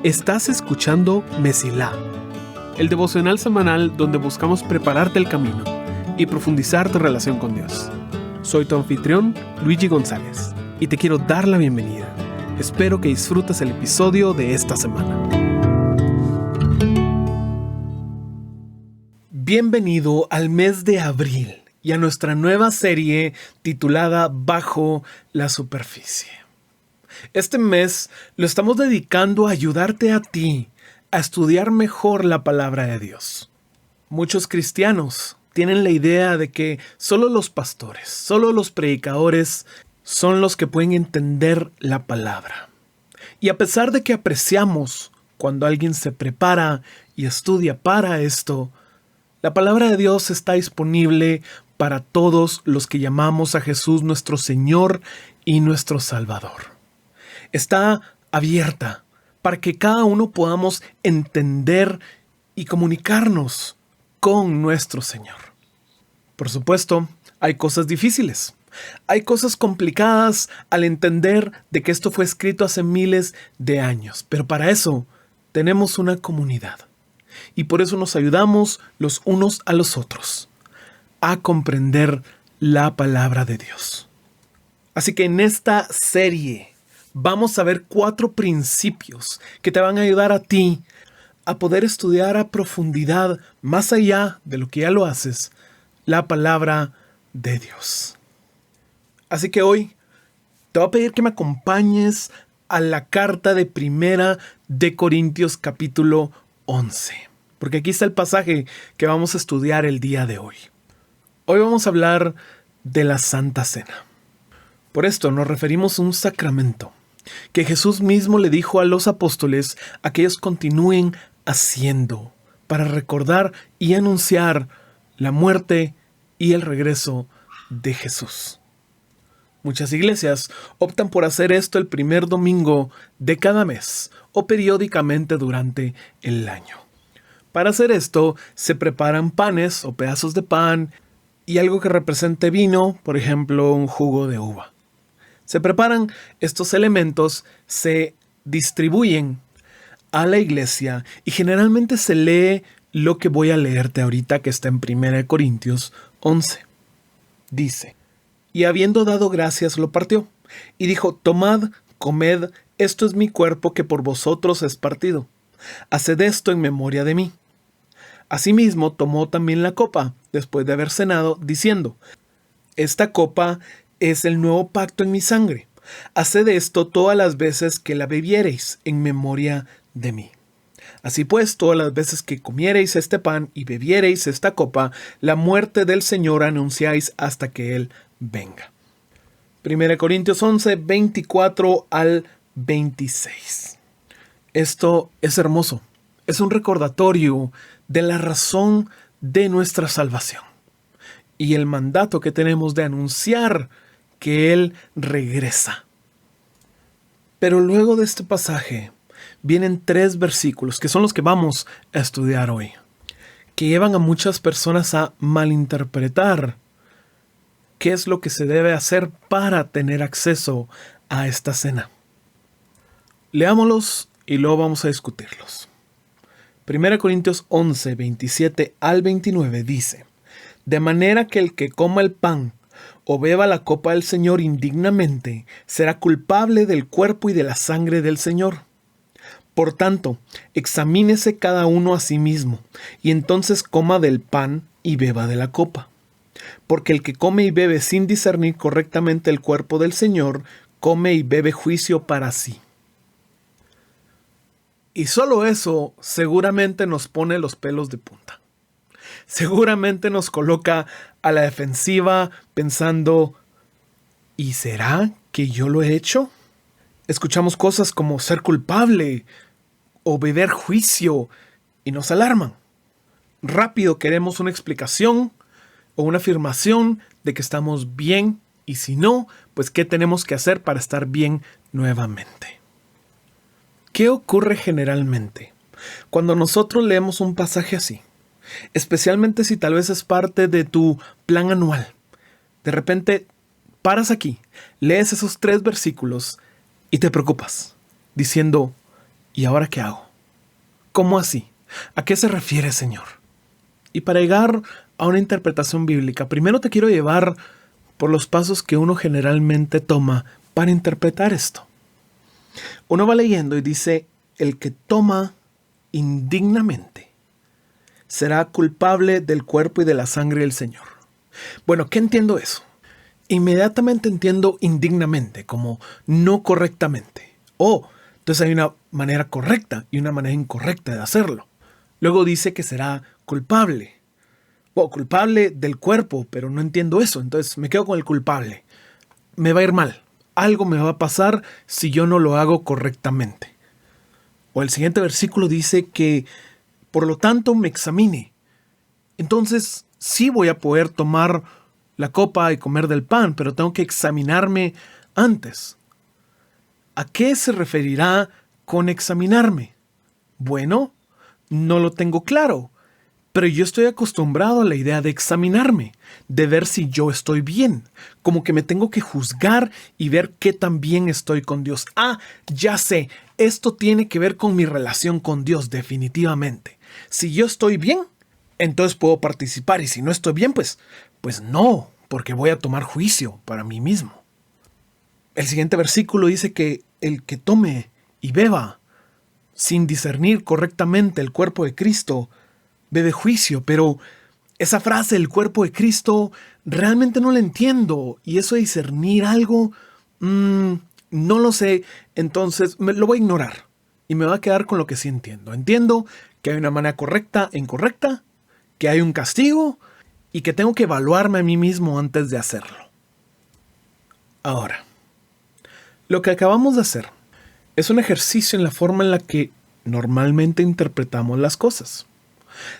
Estás escuchando Mesilá, el devocional semanal donde buscamos prepararte el camino y profundizar tu relación con Dios. Soy tu anfitrión, Luigi González, y te quiero dar la bienvenida. Espero que disfrutes el episodio de esta semana. Bienvenido al mes de abril y a nuestra nueva serie titulada Bajo la Superficie. Este mes lo estamos dedicando a ayudarte a ti a estudiar mejor la palabra de Dios. Muchos cristianos tienen la idea de que solo los pastores, solo los predicadores son los que pueden entender la palabra. Y a pesar de que apreciamos cuando alguien se prepara y estudia para esto, la palabra de Dios está disponible para todos los que llamamos a Jesús nuestro Señor y nuestro Salvador. Está abierta para que cada uno podamos entender y comunicarnos con nuestro Señor. Por supuesto, hay cosas difíciles. Hay cosas complicadas al entender de que esto fue escrito hace miles de años. Pero para eso tenemos una comunidad. Y por eso nos ayudamos los unos a los otros a comprender la palabra de Dios. Así que en esta serie vamos a ver 4 principios que te van a ayudar a ti a poder estudiar a profundidad, más allá de lo que ya lo haces, la palabra de Dios. Así que hoy te voy a pedir que me acompañes a la carta de Primera de Corintios capítulo 11, porque aquí está el pasaje que vamos a estudiar el día de hoy. Hoy vamos a hablar de la Santa Cena. Por esto nos referimos a un sacramento que Jesús mismo le dijo a los apóstoles a que ellos continúen haciendo para recordar y anunciar la muerte y el regreso de Jesús. Muchas iglesias optan por hacer esto el primer domingo de cada mes o periódicamente durante el año. Para hacer esto se preparan panes o pedazos de pan y algo que represente vino, por ejemplo un jugo de uva. Se preparan estos elementos, se distribuyen a la iglesia y generalmente se lee lo que voy a leerte ahorita, que está en 1 Corintios 11. Dice: y habiendo dado gracias lo partió y dijo: tomad, comed, esto es mi cuerpo que por vosotros es partido. Haced esto en memoria de mí. Asimismo tomó también la copa después de haber cenado, diciendo: esta copa es el nuevo pacto en mi sangre. Haced esto todas las veces que la bebiereis en memoria de mí. Así pues, todas las veces que comiereis este pan y bebiereis esta copa, la muerte del Señor anunciáis hasta que Él venga. 1 Corintios 11, 24 al 26. Esto es hermoso. Es un recordatorio de la razón de nuestra salvación y el mandato que tenemos de anunciar que Él regresa. Pero luego de este pasaje vienen 3 versículos que son los que vamos a estudiar hoy, que llevan a muchas personas a malinterpretar qué es lo que se debe hacer para tener acceso a esta cena. Leámoslos y luego vamos a discutirlos. 1 Corintios 11, 27 al 29 dice: de manera que el que coma el pan o beba la copa del Señor indignamente, será culpable del cuerpo y de la sangre del Señor. Por tanto, examínese cada uno a sí mismo, y entonces coma del pan y beba de la copa. Porque el que come y bebe sin discernir correctamente el cuerpo del Señor, come y bebe juicio para sí. Y solo eso seguramente nos pone los pelos de punta. Seguramente nos coloca a la defensiva pensando: ¿y será que yo lo he hecho? Escuchamos cosas como ser culpable o beber juicio y nos alarman. Rápido queremos una explicación o una afirmación de que estamos bien, y si no, pues ¿qué tenemos que hacer para estar bien nuevamente? ¿Qué ocurre generalmente cuando nosotros leemos un pasaje así? Especialmente si tal vez es parte de tu plan anual. De repente paras aquí, lees esos 3 versículos Y te preocupas, diciendo, ¿y ahora qué hago? ¿Cómo así? ¿A qué se refiere, Señor? Y para llegar a una interpretación bíblica, primero te quiero llevar por los pasos que uno generalmente toma para interpretar esto. Uno va leyendo y dice, el que toma indignamente será culpable del cuerpo y de la sangre del Señor. Bueno, ¿qué entiendo eso? Inmediatamente entiendo indignamente, como no correctamente. Entonces hay una manera correcta y una manera incorrecta de hacerlo. Luego dice que será culpable. Culpable del cuerpo, pero no entiendo eso, entonces me quedo con el culpable. Me va a ir mal. Algo me va a pasar si yo no lo hago correctamente. O el siguiente versículo dice que, por lo tanto, me examine. Entonces, sí voy a poder tomar la copa y comer del pan, pero tengo que examinarme antes. ¿A qué se referirá con examinarme? Bueno, no lo tengo claro, pero yo estoy acostumbrado a la idea de examinarme, de ver si yo estoy bien, como que me tengo que juzgar y ver qué tan bien estoy con Dios. Ya sé, esto tiene que ver con mi relación con Dios definitivamente. Si yo estoy bien, entonces puedo participar, y si no estoy bien, pues no, porque voy a tomar juicio para mí mismo. El siguiente versículo dice que el que tome y beba sin discernir correctamente el cuerpo de Cristo, bebe juicio, pero esa frase, el cuerpo de Cristo, realmente no la entiendo. Y eso de discernir algo, no lo sé. Entonces lo voy a ignorar y me voy a quedar con lo que sí entiendo. Entiendo que hay una manera correcta e incorrecta, que hay un castigo y que tengo que evaluarme a mí mismo antes de hacerlo. Ahora, lo que acabamos de hacer es un ejercicio en la forma en la que normalmente interpretamos las cosas.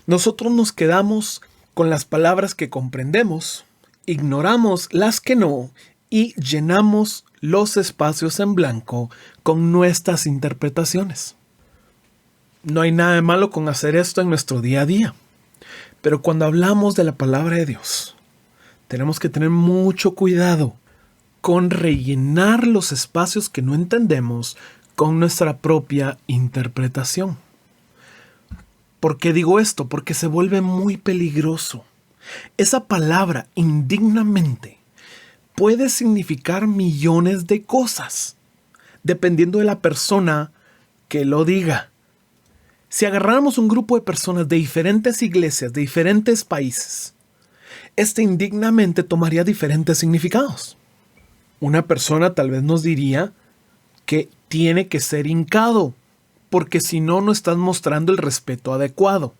Nosotros nos quedamos con las palabras que comprendemos, ignoramos las que no y llenamos los espacios en blanco con nuestras interpretaciones. No hay nada de malo con hacer esto en nuestro día a día, pero cuando hablamos de la palabra de Dios, tenemos que tener mucho cuidado con rellenar los espacios que no entendemos con nuestra propia interpretación. ¿Por qué digo esto? Porque se vuelve muy peligroso. Esa palabra, indignamente, puede significar millones de cosas, dependiendo de la persona que lo diga. Si agarráramos un grupo de personas de diferentes iglesias, de diferentes países, indignamente tomaría diferentes significados. Una persona tal vez nos diría que tiene que ser hincado, porque si no, no estás mostrando el respeto adecuado.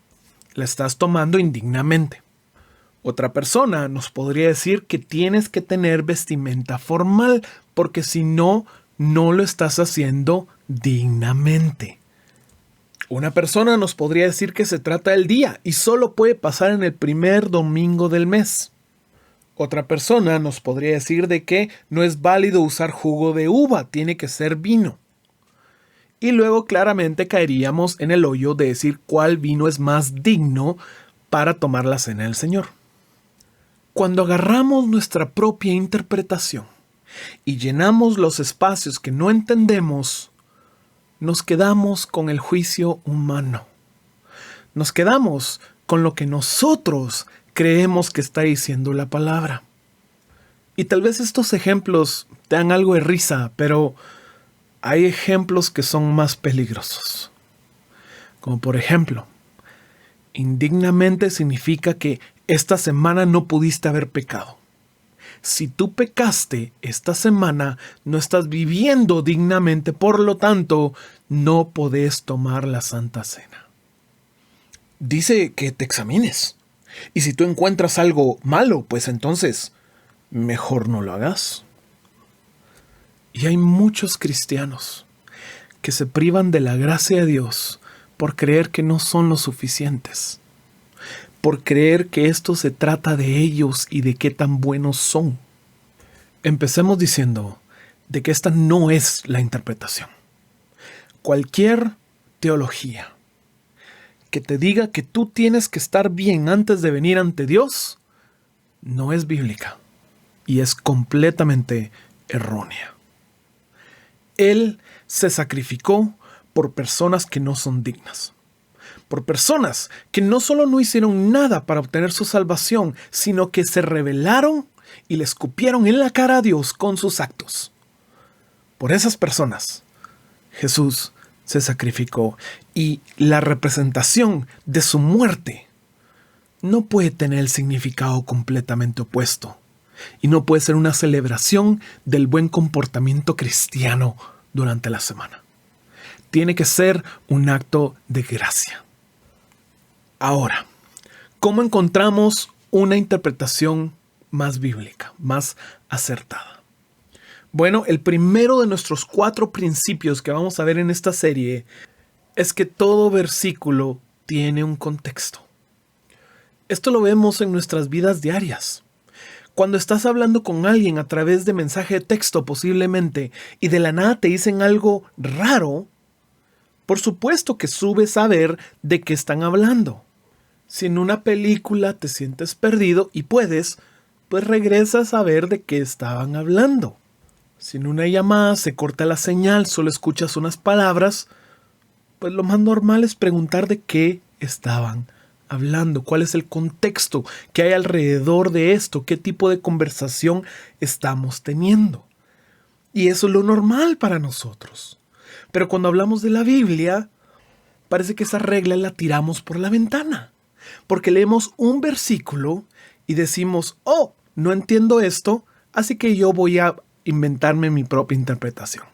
La estás tomando indignamente. Otra persona nos podría decir que tienes que tener vestimenta formal, porque si no, no lo estás haciendo dignamente. Una persona nos podría decir que se trata del día y solo puede pasar en el primer domingo del mes. Otra persona nos podría decir de que no es válido usar jugo de uva, tiene que ser vino. Y luego claramente caeríamos en el hoyo de decir cuál vino es más digno para tomar la cena del Señor. Cuando agarramos nuestra propia interpretación y llenamos los espacios que no entendemos, nos quedamos con el juicio humano. Nos quedamos con lo que nosotros creemos que está diciendo la palabra. Y tal vez estos ejemplos te dan algo de risa, pero hay ejemplos que son más peligrosos. Como por ejemplo, indignamente significa que esta semana no pudiste haber pecado. Si tú pecaste esta semana, no estás viviendo dignamente, por lo tanto, no podés tomar la Santa Cena. Dice que te examines. Y si tú encuentras algo malo, pues entonces, mejor no lo hagas. Y hay muchos cristianos que se privan de la gracia de Dios por creer que no son lo suficientes, por creer que esto se trata de ellos y de qué tan buenos son. Empecemos diciendo de que esta no es la interpretación. Cualquier teología que te diga que tú tienes que estar bien antes de venir ante Dios no es bíblica y es completamente errónea. Él se sacrificó por personas que no son dignas. Por personas que no solo no hicieron nada para obtener su salvación, sino que se rebelaron y le escupieron en la cara a Dios con sus actos. Por esas personas, Jesús se sacrificó, y la representación de su muerte no puede tener el significado completamente opuesto, y no puede ser una celebración del buen comportamiento cristiano durante la semana. Tiene que ser un acto de gracia. Ahora, ¿cómo encontramos una interpretación más bíblica, más acertada? Bueno, el primero de nuestros 4 principios que vamos a ver en esta serie es que todo versículo tiene un contexto. Esto lo vemos en nuestras vidas diarias. Cuando estás hablando con alguien a través de mensaje de texto posiblemente y de la nada te dicen algo raro, por supuesto que subes a ver de qué están hablando. Si en una película te sientes perdido y puedes, pues regresas a ver de qué estaban hablando. Si en una llamada se corta la señal, solo escuchas unas palabras, pues lo más normal es preguntar de qué estaban hablando, cuál es el contexto que hay alrededor de esto, qué tipo de conversación estamos teniendo. Y eso es lo normal para nosotros. Pero cuando hablamos de la Biblia, parece que esa regla la tiramos por la ventana. Porque leemos un versículo y decimos, oh, no entiendo esto, así que yo voy a inventarme mi propia interpretación.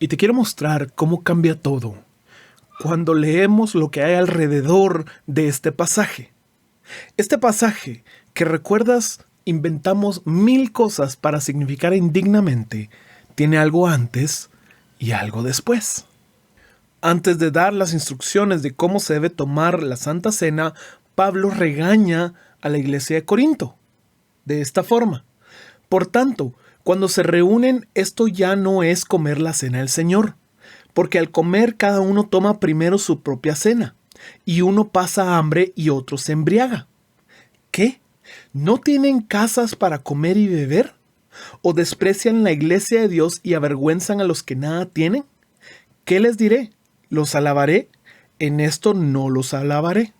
Y te quiero mostrar cómo cambia todo cuando leemos lo que hay alrededor de este pasaje. Este pasaje que recuerdas, inventamos 1000 cosas para significar indignamente, tiene algo antes y algo después. Antes de dar las instrucciones de cómo se debe tomar la Santa Cena, Pablo regaña a la iglesia de Corinto de esta forma. Por tanto, cuando se reúnen, esto ya no es comer la cena del Señor, porque al comer cada uno toma primero su propia cena, y uno pasa hambre y otro se embriaga. ¿Qué? ¿No tienen casas para comer y beber? ¿O desprecian la iglesia de Dios y avergüenzan a los que nada tienen? ¿Qué les diré? ¿Los alabaré? En esto no los alabaré.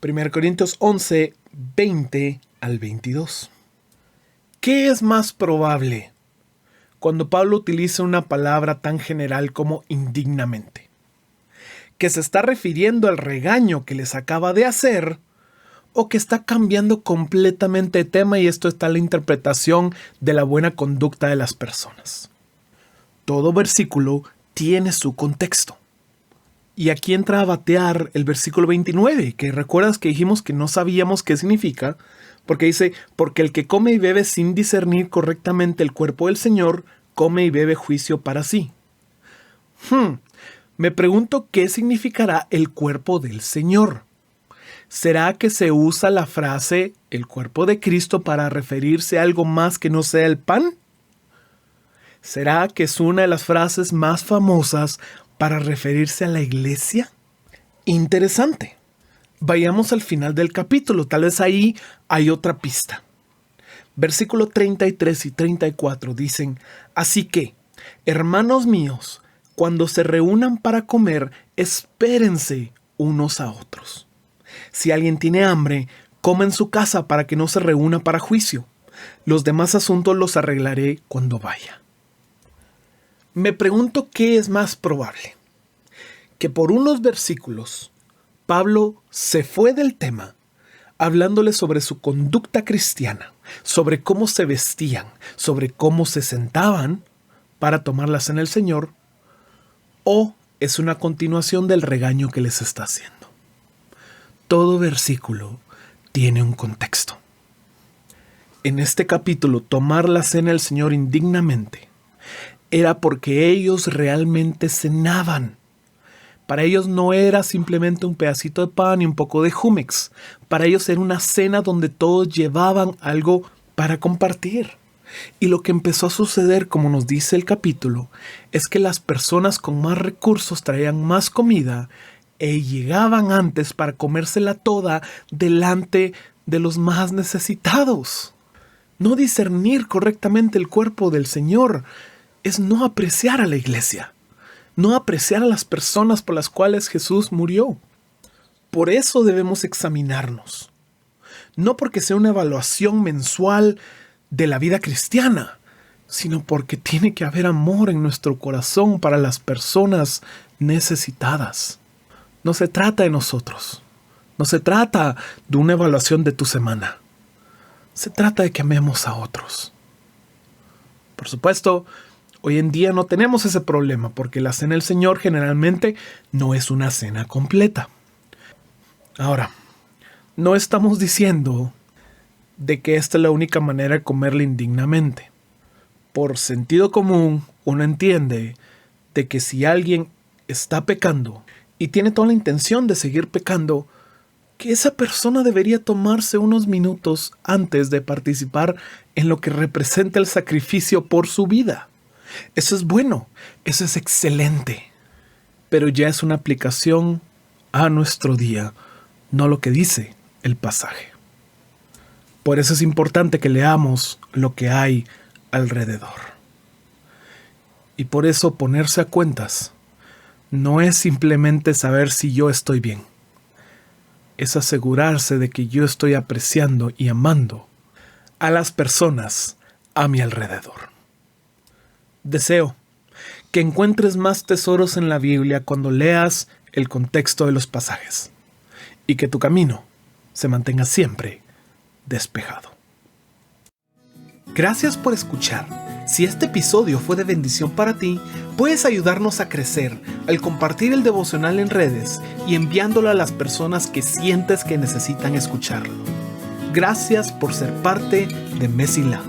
1 Corintios 11, 20 al 22. ¿Qué es más probable cuando Pablo utiliza una palabra tan general como indignamente? ¿Que se está refiriendo al regaño que les acaba de hacer, o que está cambiando completamente de tema y esto está en la interpretación de la buena conducta de las personas? Todo versículo tiene su contexto. Y aquí entra a batear el versículo 29, que recuerdas que dijimos que no sabíamos qué significa, porque dice, porque el que come y bebe sin discernir correctamente el cuerpo del Señor, come y bebe juicio para sí. Me pregunto qué significará el cuerpo del Señor. ¿Será que se usa la frase el cuerpo de Cristo para referirse a algo más que no sea el pan? ¿Será que es una de las frases más famosas para referirse a la iglesia? Interesante. Vayamos al final del capítulo, tal vez ahí hay otra pista. Versículo 33 y 34 dicen, así que, hermanos míos, cuando se reúnan para comer, espérense unos a otros. Si alguien tiene hambre, coma en su casa para que no se reúna para juicio. Los demás asuntos los arreglaré cuando vaya. Me pregunto qué es más probable. Que por unos versículos Pablo se fue del tema, hablándole sobre su conducta cristiana, sobre cómo se vestían, sobre cómo se sentaban para tomar la cena del Señor, o es una continuación del regaño que les está haciendo. Todo versículo tiene un contexto. En este capítulo, tomar la cena del Señor indignamente era porque ellos realmente cenaban. Para ellos no era simplemente un pedacito de pan y un poco de Jumex. Para ellos era una cena donde todos llevaban algo para compartir. Y lo que empezó a suceder, como nos dice el capítulo, es que las personas con más recursos traían más comida e llegaban antes para comérsela toda delante de los más necesitados. No discernir correctamente el cuerpo del Señor es no apreciar a la iglesia, no apreciar a las personas por las cuales Jesús murió. Por eso debemos examinarnos. No porque sea una evaluación mensual de la vida cristiana, sino porque tiene que haber amor en nuestro corazón para las personas necesitadas. No se trata de nosotros. No se trata de una evaluación de tu semana. Se trata de que amemos a otros. Por supuesto, hoy en día no tenemos ese problema porque la cena del Señor generalmente no es una cena completa. Ahora, no estamos diciendo de que esta es la única manera de comerla indignamente. Por sentido común, uno entiende de que si alguien está pecando y tiene toda la intención de seguir pecando, que esa persona debería tomarse unos minutos antes de participar en lo que representa el sacrificio por su vida. Eso es bueno, eso es excelente, pero ya es una aplicación a nuestro día, no lo que dice el pasaje. Por eso es importante que leamos lo que hay alrededor. Y por eso ponerse a cuentas no es simplemente saber si yo estoy bien. Es asegurarse de que yo estoy apreciando y amando a las personas a mi alrededor. Deseo que encuentres más tesoros en la Biblia cuando leas el contexto de los pasajes y que tu camino se mantenga siempre despejado. Gracias por escuchar. Si este episodio fue de bendición para ti, puedes ayudarnos a crecer al compartir el devocional en redes y enviándolo a las personas que sientes que necesitan escucharlo. Gracias por ser parte de Mesilá.